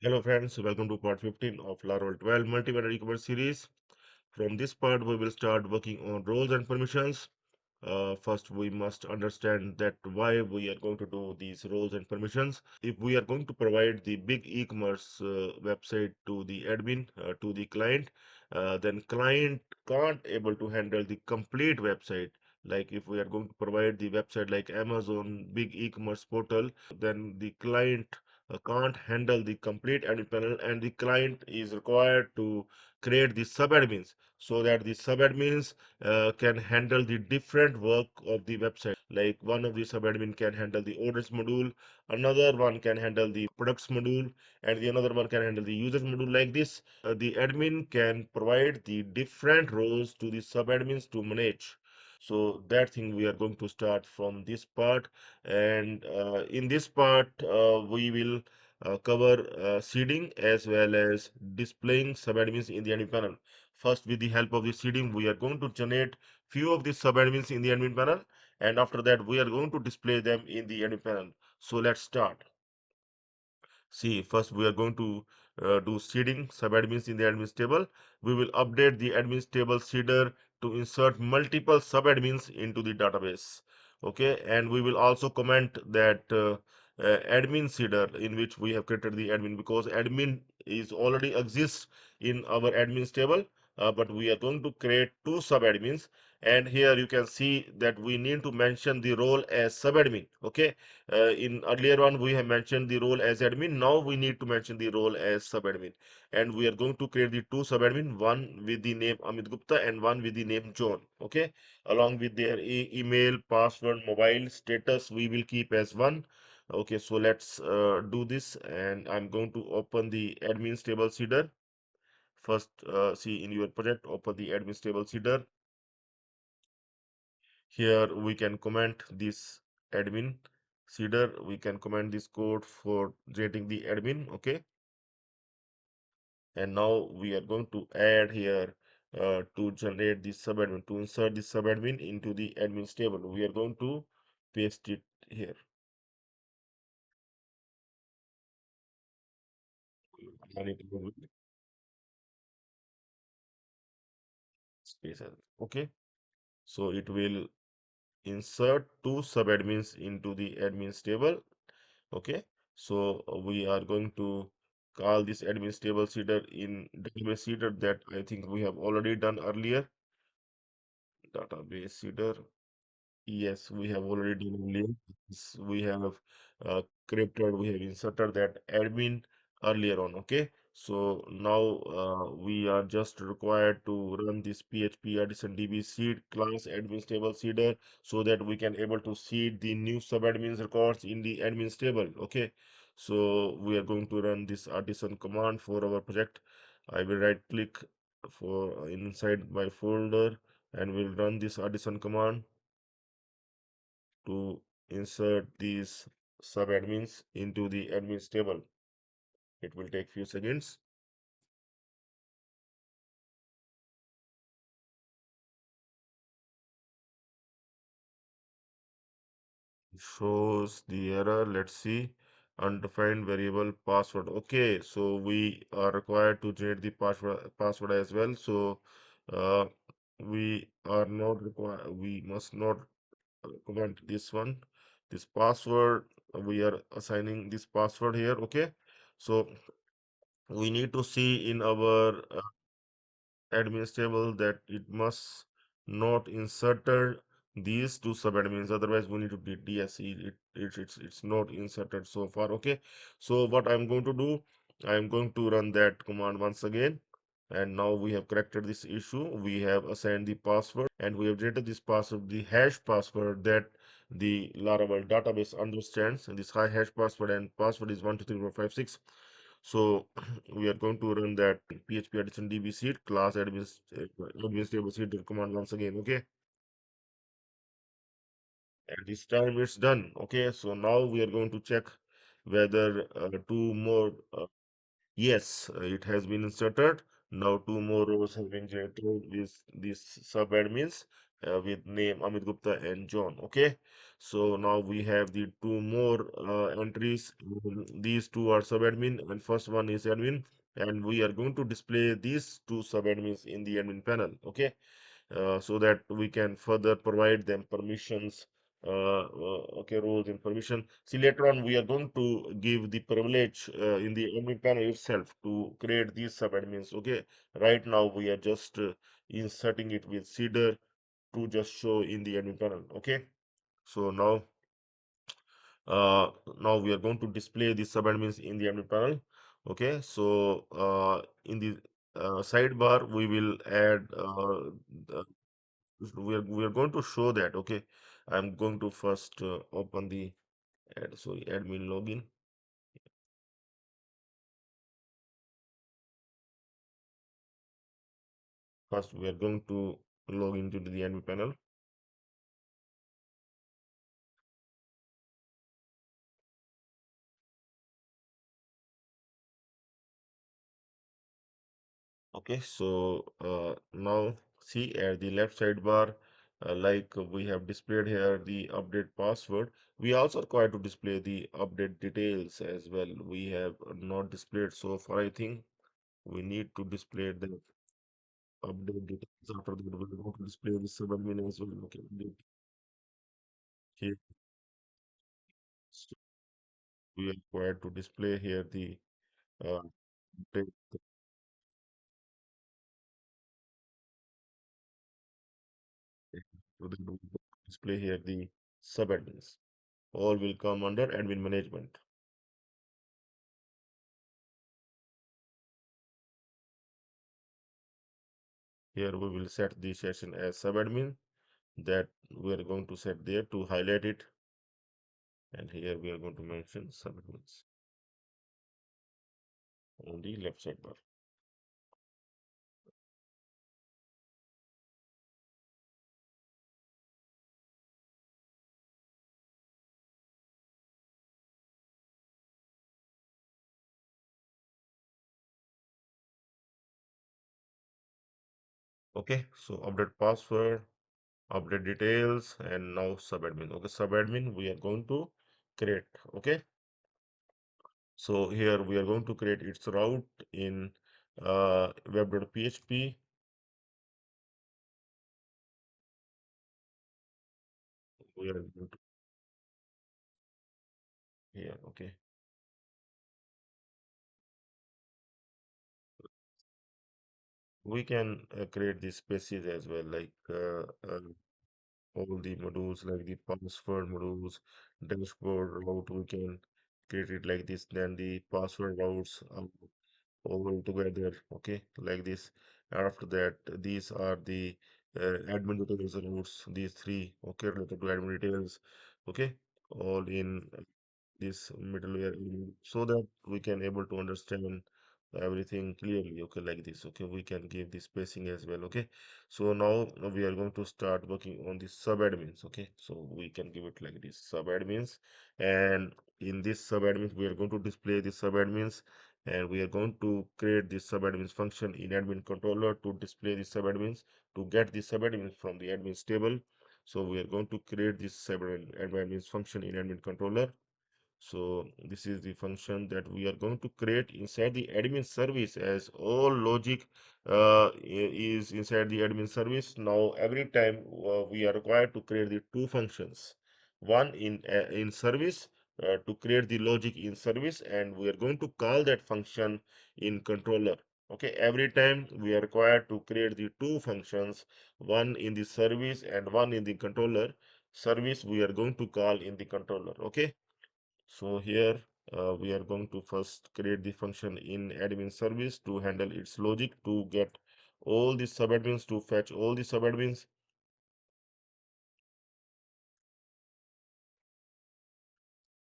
Hello friends, welcome to part 15 of Laravel 12 multi-vendor e-commerce series. From this part, we will start working on roles and permissions. First, we must understand that why we are going to do these roles and permissions. If we are going to provide the big e-commerce website to the admin, to the client, then client can't able to handle the complete website. Like if we are going to provide the website like Amazon big e-commerce portal, then the client can't handle the complete admin panel, and the client is required to create the sub-admins so that the sub-admins can handle the different work of the website. Like one of the sub-admin can handle the orders module, another one can handle the products module, and the another one can handle the users module. Like this, the admin can provide the different roles to the sub-admins to manage. So that thing we are going to start from this part, and in this part we will cover seeding as well as displaying sub-admins in the admin panel. First, with the help of the seeding, we are going to generate few of the sub-admins in the admin panel, and after that, we are going to display them in the admin panel. So let's start. See, first we are going to do seeding sub-admins in the admins table. We will update the admins table seeder to insert multiple sub-admins into the database. Okay, and we will also comment that admin seeder in which we have created the admin, because admin is already exists in our admins table, but we are going to create two sub-admins. And here you can see that we need to mention the role as sub-admin. Okay, in earlier one we have mentioned the role as admin. Now we need to mention the role as subadmin, and we are going to create the two subadmin, one with the name Amit Gupta and one with the name John. Okay, along with their email, password, mobile status we will keep as one. Okay, so let's do this, and I'm going to open the admin stable seeder. First, see in your project, open the admin stable seeder. Here we can comment this admin seeder. We can comment this code for generating the admin. Okay, and now we are going to add here to generate the subadmin, to insert the subadmin into the admin table. We are going to paste it here. I need to go with space. Okay, so it will insert two subadmins into the admin table. Okay, so we are going to call this admin table seeder in database seeder that I think we have already done earlier. Database seeder, yes, we have already done earlier. We have created, we have inserted that admin earlier on. Okay, so now we are just required to run this PHP addition db seed class admin table seeder so that we can able to seed the new subadmins records in the admin table. Okay, so we are going to run this addition command for our project. I will right click for inside my folder and we'll run this addition command to insert these subadmins into the admins table. It will take few seconds. Shows the error. Let's see. Undefined variable password. Okay, so we are required to generate the password as well. So uh, we are not required. We must not comment this one. This password. We are assigning this password here. Okay, so we need to see in our adminsable that it must not inserted these two subadmins, otherwise we need to DSE it's not inserted so far. Okay, so what I'm going to do, I'm going to run that command once again, and now we have corrected this issue. We have assigned the password and we have generated this password, the hash password that the Laravel database understands, and this high hash password and password is 123456. So we are going to run that PHP addition db seed class admin table command once again. Okay, and this time it's done. Okay, so now we are going to check whether two more. Yes, it has been inserted. Now two more rows have been generated with these sub admins. with name Amit Gupta and John. Okay, so now we have the two more entries. These two are subadmin, and first one is admin, and we are going to display these two subadmins in the admin panel. Okay, so that we can further provide them permissions. Okay, roles and permission. See, later on we are going to give the privilege in the admin panel itself to create these subadmins. Okay, right now we are just inserting it with Seeder to just show in the admin panel. Okay, so uh, now we are going to display the subadmins in the admin panel. Okay, so in the sidebar we will add we are going to show that. Okay, I'm going to first open the admin login. First we are going to log into the admin panel. Okay, so now see at the left sidebar, like we have displayed here the update password. We also require to display the update details as well. We have not displayed so far. I think we need to display the update details. After that, we're going to display the subadmin as well. Okay, here, so we are required to display here the uh, update. So then we display here the subadmins. All will come under admin management. Here we will set the session as subadmin that we are going to set there to highlight it. And here we are going to mention subadmins on the left sidebar. Okay, so update password, update details, and now subadmin. Okay, subadmin we are going to create. Okay, so here we are going to create its route in web.php. We are going to here. Okay, we can create these spaces as well, like all the modules like the password modules, dashboard route, we can create it like this. Then the password routes all together, okay, like this. After that, these are the admin details routes, these three, okay, related to admin details, okay, all in this middleware element so that we can able to understand everything clearly. Okay, like this. Okay, we can give the spacing as well. Okay, so now we are going to start working on the subadmins. Okay, so we can give it like this subadmins, and in this subadmins we are going to display the subadmins, and we are going to create the subadmins function in admin controller to display the subadmins to get the subadmins from the admins table. So we are going to create this subadmins function in admin controller. So this is the function that we are going to create inside the admin service, as all logic is inside the admin service. Now every time we are required to create the two functions, one in service to create the logic in service, and we are going to call that function in controller. Okay, every time we are required to create the two functions, one in the service and one in the controller. Service we are going to call in the controller. Okay, so here we are going to first create the function in admin service to handle its logic to get all the subadmins, to fetch all the subadmins.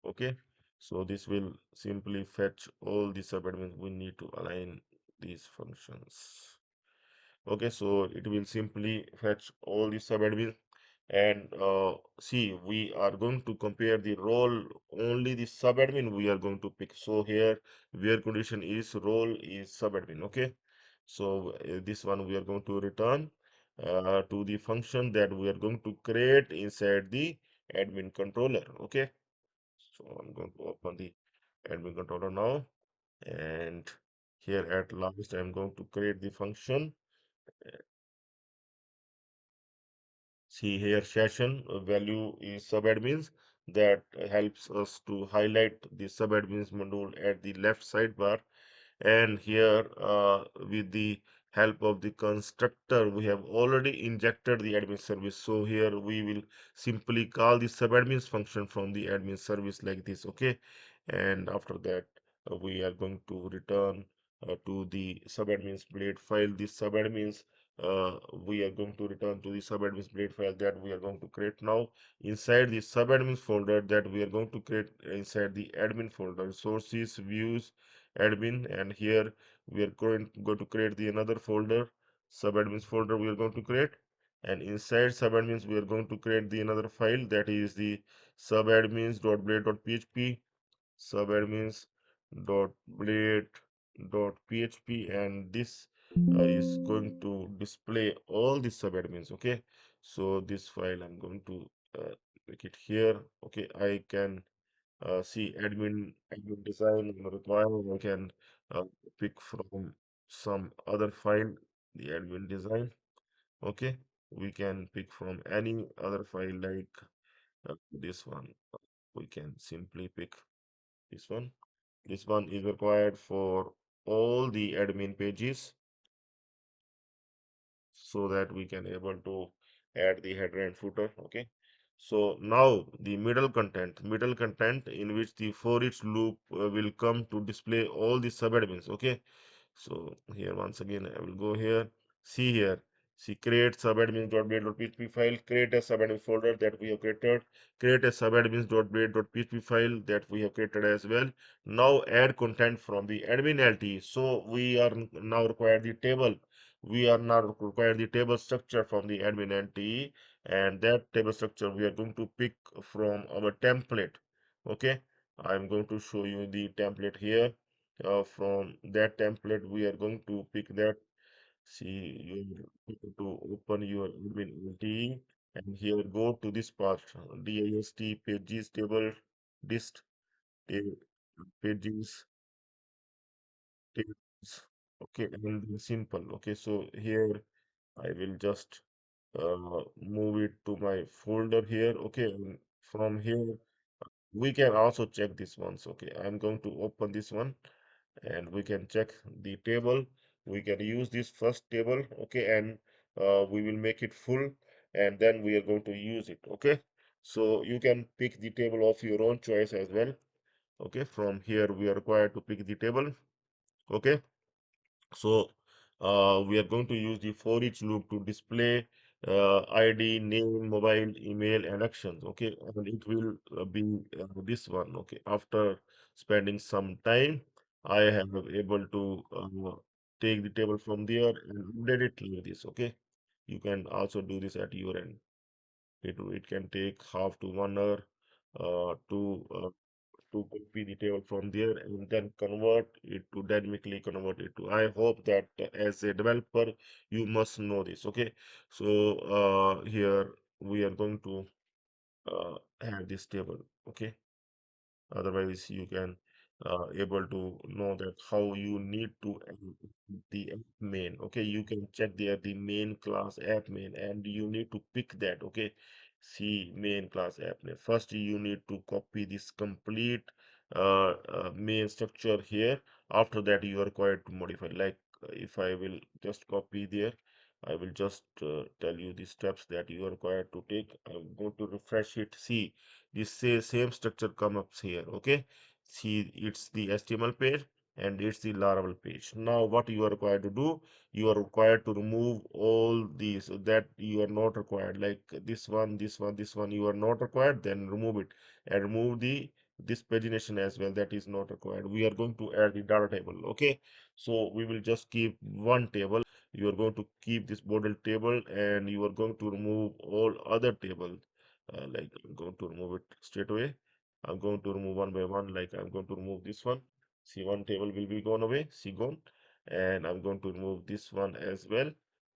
Okay, so this will simply fetch all the subadmins. We need to align these functions. Okay, so it will simply fetch all the subadmins. And see, we are going to compare the role, only the subadmin we are going to pick. So here where condition is role is subadmin. Okay, so this one we are going to return, to the function that we are going to create inside the admin controller. Okay, so I'm going to open the admin controller now, and here at last I'm going to create the function. See here, session value is subadmins. That helps us to highlight the subadmins module at the left sidebar. And here, with the help of the constructor, we have already injected the admin service. So here we will simply call the subadmins function from the admin service like this. Okay, and after that, we are going to return to the subadmins blade file. This subadmins, we are going to return to the subadmins blade file that we are going to create now inside the subadmins folder that we are going to create inside the admin folder, sources, views, admin. And here we are going to create the another folder, subadmins folder we are going to create. And inside subadmins we are going to create the another file that is the subadmins.blade.php, subadmins.blade.php, and this is going to display all the subadmins. Okay, so this file I'm going to make it here. Okay, I can see admin design required. I can uh, pick from some other file the admin design. Okay, we can pick from any other file like this one. We can simply pick this one. This one is required for all the admin pages so that we can able to add the header and footer. Okay, so now the middle content in which the for each loop will come to display all the subadmins. Okay, so here once again I will go here, see here, see create subadmins.blade.php file, create a subadmin folder that we have created, create a subadmins.blade.php file that we have created as well. Now add content from the admin LT. So we are now required the table. We are now required the table structure from the admin LT, and that table structure we are going to pick from our template. Okay, I'm going to show you the template here. From that template we are going to pick that. See, you need to open your admin LT, and here go to this part, dist pages table, dist ta- pages tables. Okay, and then simple. Okay, so here I will just move it to my folder here. Okay, and from here we can also check this ones. Okay, I'm going to open this one, and we can check the table. We can use this first table. Okay, and we will make it full, and then we are going to use it. Okay, so you can pick the table of your own choice as well. Okay, from here we are required to pick the table. Okay, so we are going to use the for each loop to display ID, name, mobile, email, and actions. Okay, and it will be this one. Okay, after spending some time, I have able to take the table from there and update it like this. Okay, you can also do this at your end. It can take half to 1 hour to copy the table from there and then convert it to dynamically convert it to. I hope that as a developer you must know this. Okay, so here we are going to have this table. Okay, otherwise you can able to know that how you need to add the app main. Okay, you can check there the main class app main, and you need to pick that. Okay, see main class app main. First you need to copy this complete main structure here. After that you are required to modify, like if I will just copy there, I will just tell you the steps that you are required to take. I'm going to refresh it. See, this same structure come up here. Okay, see, it's the HTML page and it's the Laravel page. Now what you are required to do, you are required to remove all these that you are not required, like this one you are not required, then remove it, and remove the this pagination as well, that is not required. We are going to add the data table. Okay, so we will just keep one table. You are going to keep this model table, and you are going to remove all other tables. Like I'm going to remove it straight away. I'm going to remove one by one. Like I'm going to remove this one. See, one table will be gone away. See, gone. And I'm going to remove this one as well.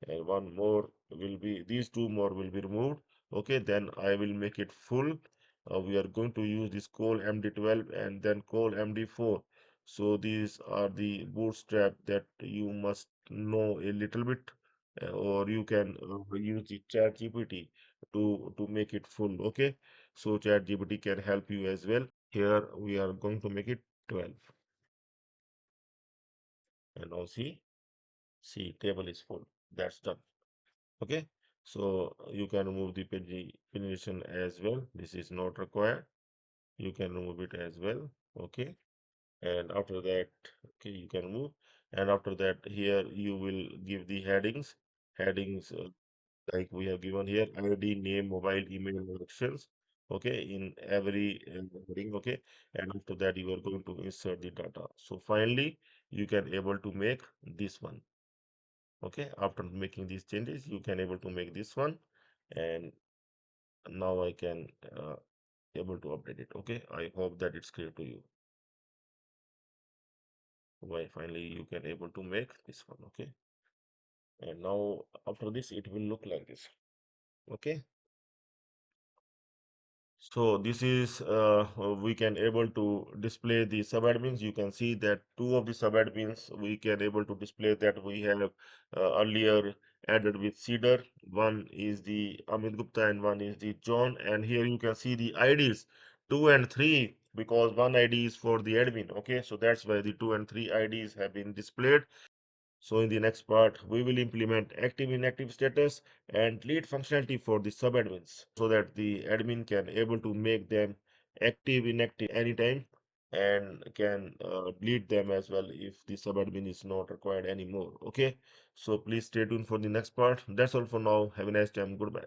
and one more will be, these two more will be removed. Okay, then I will make it full. We are going to use this call MD12 and then call MD4. So these are the bootstrap that you must know a little bit, or you can use the chat GPT to make it full. Okay, so chat GPT can help you as well. Here we are going to make it 12, and now see table is full. That's done. Okay, so you can remove the pagination as well. This is not required. You can remove it as well. Okay, and after that, okay, you can remove. And after that, here you will give the headings like we have given here: ID, name, mobile, email, directions. Okay, in every heading. Okay, and after that, you are going to insert the data. So finally, you can able to make this one. Okay, after making these changes, you can able to make this one, and now I can able to update it. Okay, I hope that it's clear to you why finally you can able to make this one. Okay, and now after this it will look like this. Okay, so this is we can able to display the subadmins. You can see that two of the subadmins we can able to display that we have earlier added with Cedar. One is the Amit Gupta and one is the John. And here you can see the IDs 2 and 3, because one ID is for the admin. Okay, so that's why the 2 and 3 IDs have been displayed. So in the next part, we will implement active inactive status and delete functionality for the subadmins so that the admin can able to make them active inactive anytime and can delete them as well if the subadmin is not required anymore. Okay, so please stay tuned for the next part. That's all for now. Have a nice time. Goodbye.